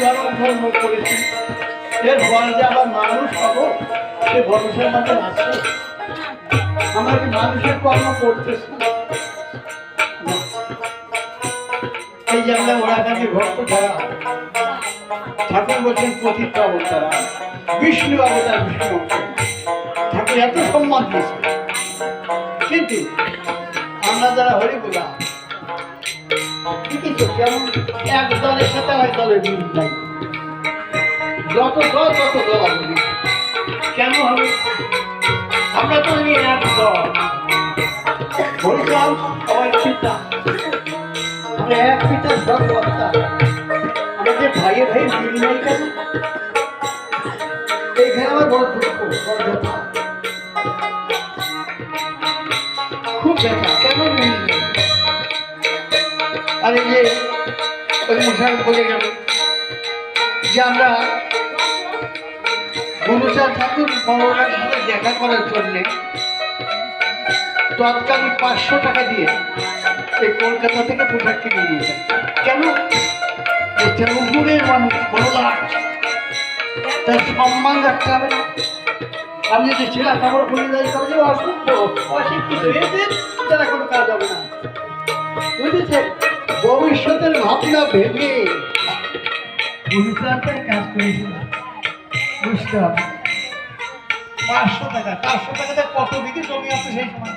ধর্ম করেছি, এর ফল যে আবার মানুষ পাবো সে ভরসার মধ্যে আছে। আমরা কি মানুষের কর্ম করতেছি? এই যে আমরা ওরাকান্দি ভক্ত যারা, ঠাকুর বলছেন পতিত অবতারা, বিষ্ণু অবতার, বিষ্ণু ঠাকুর এত সম্মান দিয়েছে। কিন্তু আমরা যারা হরিপুরা ঠিকই তো, কেমন এক দলের সাথে আরেক দলের মিল নাই। যত দল তত দল হবে, কেন হবে? আমরা তো এক দল, হরিচাল সবাই পিতা, আমরা এক পিতার সব কর্তা। আমাদের ভাইয়ে ভাই মিল নাই কেন? এইখানে আমার বড় দুঃখ, বড় ব্যথা, খুব ব্যথা। কেন মিল নেই? আর এই যে ওই মশাই বলে গেল যে আমরা গুরুচাঁদ ঠাকুর বড়রার সাথে দেখা করার জন্যে তৎকালীন 500 টাকা দিয়ে এই কলকাতা থেকে পোশাক কিনে নিয়েছেন। কেন? উপরের মানুষ বড়লাট, তার সম্মান রাখতে হবে না। আমি যদি ছেলে কাপড় খুলে যাই তাহলে অসুস্থ অশিক্ষিত এদের তারা কোনো কাজ হবে না। বুঝেছে? ভবিষ্যতের ভাবনা ভেবে গুরুচাঁদের কাজ করেছিল। বুঝতে হবে 500 টাকা, 500 টাকাতে কত বিঘে জমি আছে সেই সময়?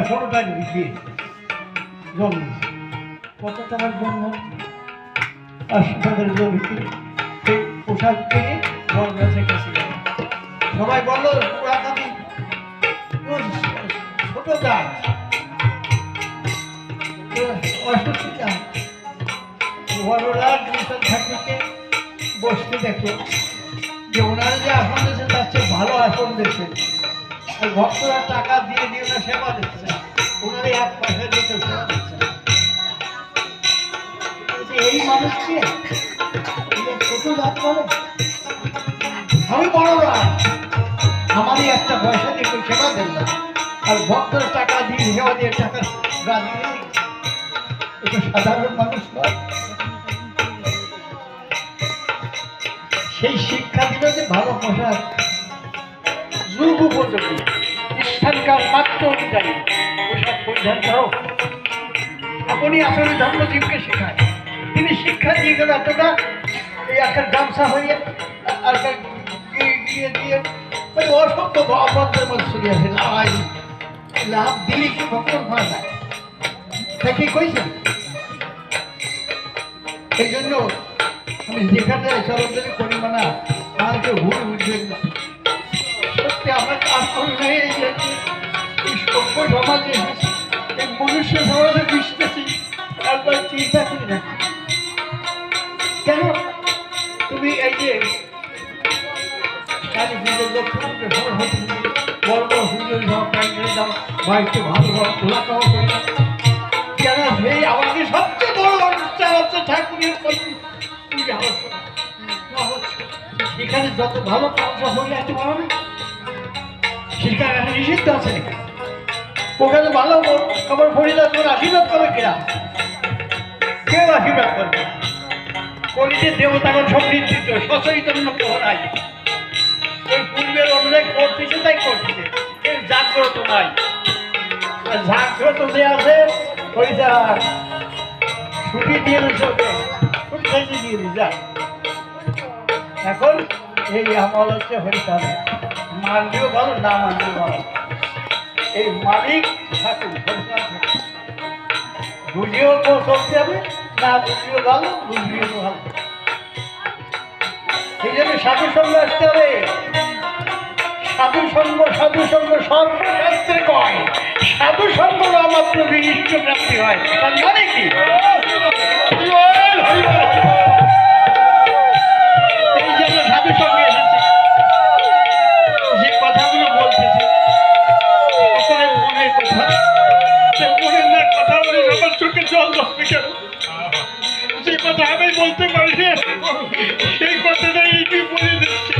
16টা বিঘে জমি। কত টাকার জন্য 500 টাকার জমিতে সেই পোশাক কিনে ঘর গাছে গেছে। সবাই বললো পুরাকানি ছোট গাছ, অসুস্থতা। বড়রা গুরুচাঁদ ঠাকুরকে বসতে দেখো যে ওনারা যে আসন দিয়েছে তার চেয়ে ভালো আসন দিয়েছে। আর ভক্তরা টাকা দিয়ে দিয়ে ওনার সেবা দিচ্ছে, ওনারা 1 পয়সা দিতে সেবা দিচ্ছে। এই মানুষকে ছোট জাত বলে? আমি বড়রা আমারই 1 পয়সা দিয়ে কেউ সেবা দেন না, আর ভক্তরা টাকা দিয়ে সেবা দিয়ে টাকা রাজি। এটা সাধারণ মানুষ নয়। সেই শিক্ষা দিল যে ভালো পোশাক যুগ উপযোগী, স্থানকাল মাত্র অনুযায়ী পোশাক পরিধান করো। আপনি আসলে ধর্মজীবকে শেখায়, তিনি শিক্ষা দিয়ে গেল এতটা। এই একটা গামছা হয়ে আর গিয়ে দিয়ে ওই অসভ্য অভদ্রের মধ্যে চলে আসে। লাভ দিলে কি ভক্তর পাওয়া যায়? তা কি কইছেন? এই জন্য আমি যেখানে চলন করি না আমাকে ভুল বুঝবেন না। সত্যি আমরা কাজ করি না। এই সভ্য সমাজে এই মনুষ্য সমাজে মিশতেছি, একবার চিন্তা করি না কেন? তুমি এই যে কালী পুজোর লক্ষ্মী বড় বড় হুজুর দাও, প্যান্ডেল দাও, বাড়িতে ভালো ভালো খোলা খাওয়া করি না কেন? সেই আমাকে সবচেয়ে বড় অনুষ্ঠান হচ্ছে ঠাকুরের পূজা হচ্ছে। এখানে যত ভালো কাজ হয়ে আছে ভালো না, সেখানে নিষিদ্ধ আছে। ওখানে ভালো খবর ফরিদা তোমার আশীর্বাদ করে কিনা? কেউ আশীর্বাদ করবে? কলিতে দেবতাগণ সব নিশ্চিত, সচৈতন্য প্রহরাই। ওই পূর্বের অনুযায়ী করতেছে, তাই করতেছে। এর জাগ্রত নাই। আর জাগ্রত যে আছে ওইটা ছুটি দিয়ে দিচ্ছে, ওকে ছুটি খাইতে দিয়ে দিই যা। এখন এই আমল হচ্ছে হরিচাঁদ, মানলেও ভালো, না মানলেও ভালো। এই মালিক ঠাকুর হরিচাঁদ ঠাকুর বুঝিয়েও চলতে হবে, না বুঝিয়েও ভালো, বুঝিয়েও ভালো। সেই জন্য সাধু সঙ্গ আসতে হবে। সাধু সঙ্গ, সাধু সঙ্গ সর্বশাস্ত্রে কয় সাধু সঙ্গ মাত্র বিশিষ্ট প্রাপ্তি হয়। তার মানে কি? এই জন্য সাধু সঙ্গে এসেছে, যে কথাগুলো বলতেছে আসলে মনের কথা। মনের না কথা বলে আমার চোখে জল ধরবে কেন? যে কথা আমি বলতে পারি সেই কথাটা এইটি বলে দিচ্ছে।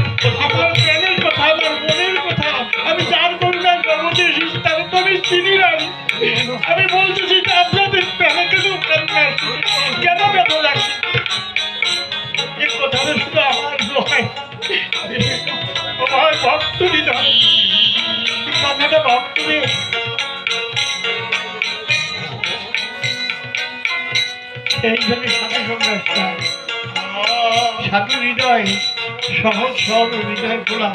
আমার প্রাণের কথা, আমার মনের কথা। আমি যার কন্যার জন্ম দিয়েছি তাকে তো আমি চিনি না। আমি বলতেছি যে আপনাদের প্রাণে কেন ব্যথা লাগছে? কথাটা শুধু আমার নয়, আমার ভক্তরই নয়, কথাটা ভক্তরই। সেই জন্য সাধু সংগ্রাম, সাধু হৃদয় সহজ সরল হৃদয় খোলা।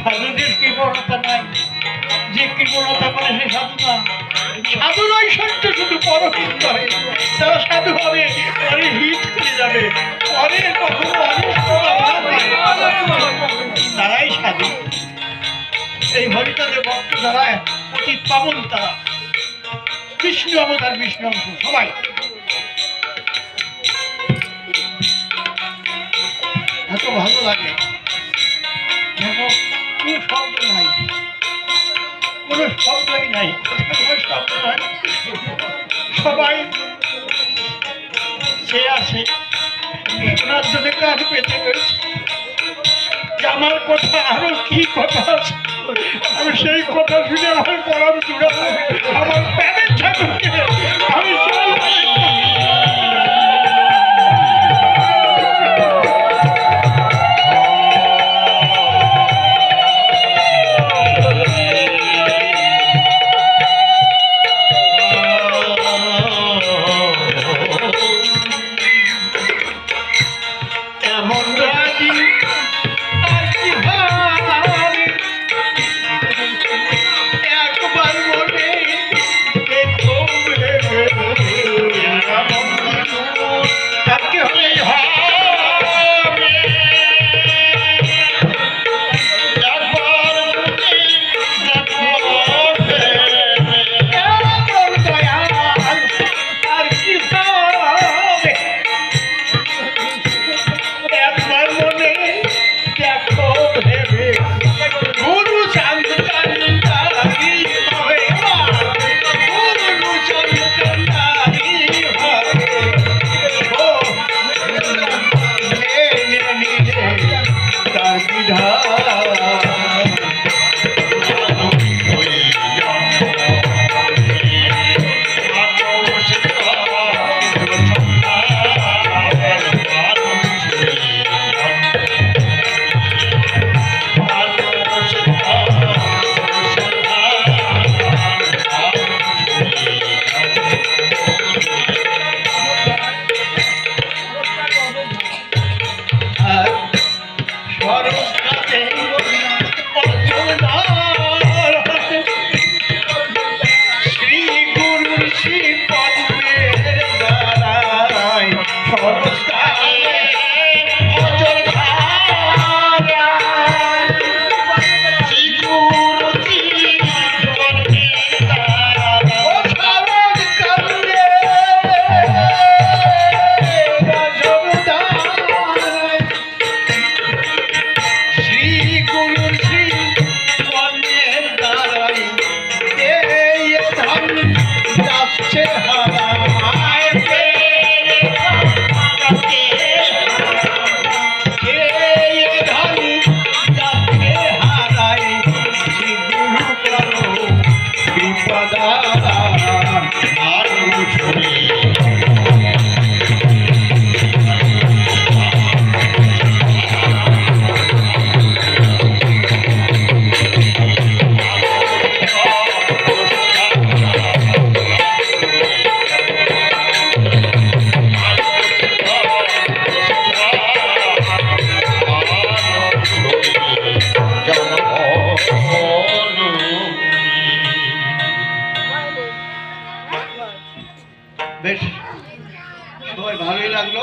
সাধুদের কৃপণতা নাই, যে কৃপণতা করে সে সাধু না। সাধুর ঐশ্বর্য শুধু পরহিত করে, তারা সাধু হবে পরে হিত করে যাবে, পরে কখনো অনিষ্ট তারাই সাধু। এই হরিতাদের ভক্ত যারা অতীত পাবন, তারা বিষ্ণু অবতার, বিষ্ণু অংশ সবাই। এত ভালো লাগে, দেখো কোনো শব্দ নাই, কোনো শব্দই নাই, শব্দ নাই, সবাই সে আছে শোনার জন্য কাজ পেতে রয়েছে। আমার কথা আরো কি কথা আছে, আমি সেই কথা শুনে আমার পরম জুড়ে আমার প্যানের ঠাকুরকে আমি বেশ সবাই ভালোই লাগলো।